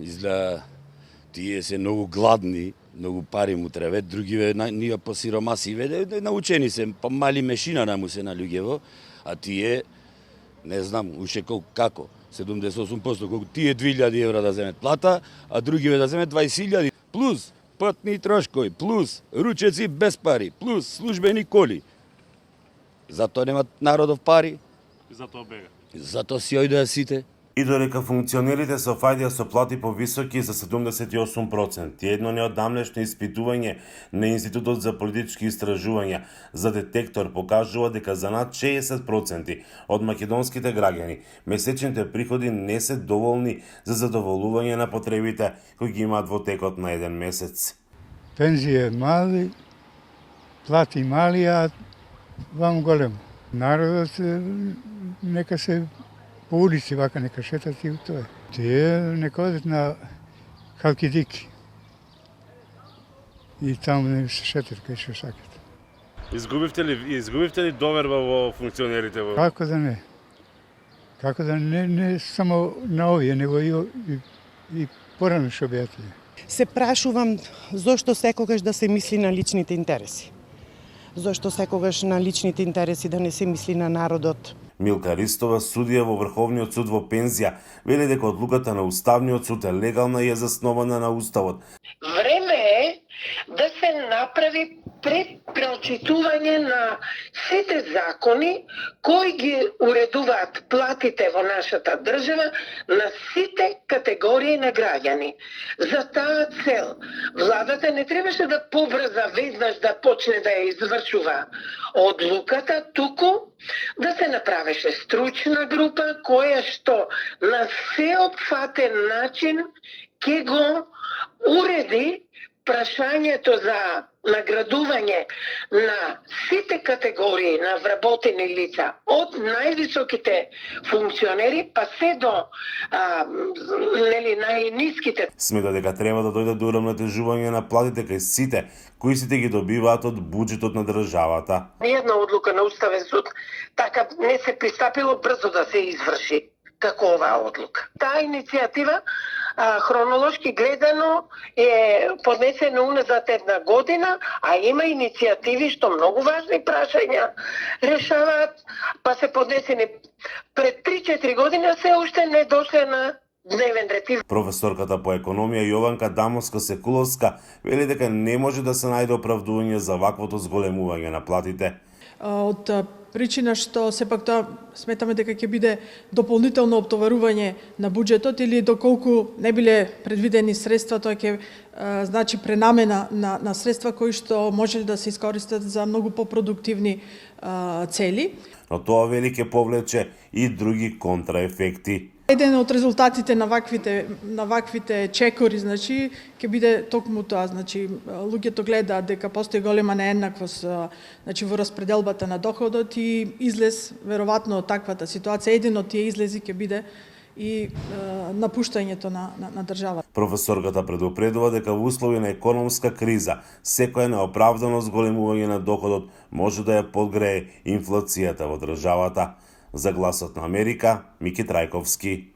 Изгледа тие се многу гладни, многу пари му требат, другиве ние посиромасиве, научени се, па мали мешина на му се на луѓево, а тие, не знам, уште како, 78%, колку тие 2000 евра да земет плата, а другиве да земет 20.000, плюс патни трошкови, плюс ручеци без пари, плюс службени коли. Затоа немат народов пари. Затоа бега. Затоа си ојдоа сите. И додека функционерите се офајдија со плати повисоки за 78%, едно неодамнешно испитување на Институтот за политички истражувања за детектор покажува дека за над 60% од македонските граѓани месечните приходи не се доволни за задоволување на потребите кои ги имаат во текот на еден месец. Пензije mali, plati mali, a vam golemo. Народот нека се по улици, вака нека шетат и тоа е. Тие нека одат на Халкидики. И таму не се шетат кај што сакат. Изгубивте ли доверба во функционерите во? Како да не? Како да не само на овие, него и порано што беа тие. Се прашувам зошто секогаш да се мисли на личните интереси. Зошто секогаш на личните интереси да не се мисли на народот. Милка Ристова, судија во Врховниот суд во пензија, вели дека одлуката на Уставниот суд е легална и е заснована на Уставот. Време е да се направи прочитување на сите закони кои ги уредуваат платите во нашата држава на сите категории на граѓани. За таа цел, владата не требаше да побрза веднаш да почне да ја извршува одлуката, туку да се направеше стручна група која што на сеопфатен начин ќе го уреди прашањето за наградување на сите категории на вработени лица, од највисоките функционери па се до најниските. Смета дека треба да дојде до урамнотежување на платите кај сите кои сите ги добиваат од буџетот на државата. Ниједна одлука на Уставен суд така не се пристапило брзо да се изврши како оваа одлука. Таа иницијатива хронолошки гледано е поднесена уназад една година, а има иницијативи што многу важни прашања решаваат, па се поднесени пред 3-4 години, а се уште не дошле на дневен ред. Професорката по економија Јованка Дамовска-Секуловска вели дека не може да се најде оправдување за ваквото зголемување на платите. Од причина што сепак тоа сметаме дека ќе биде дополнително оптоварување на буџетот или доколку не биле предвидени средства, тоа ќе значи пренамена на средства кои што може да се искористат за многу попродуктивни цели. Но тоа вели ќе повлече и други контраефекти. Еден од резултатите на ваквите чекори, значи, ќе биде токму тоа, значи, луѓето гледаат дека постои голема нееднаквост, значи, во распределбата на доходот и излез веројатно од таквата ситуација. Еден од тие излези ќе биде и напуштањето на држава. Професорката предупредува дека во услови на економска криза секое неоправдано зголемување на доходот може да ја подгрее инфлацијата во државата. За Гласот на Америка, Мики Трајковски.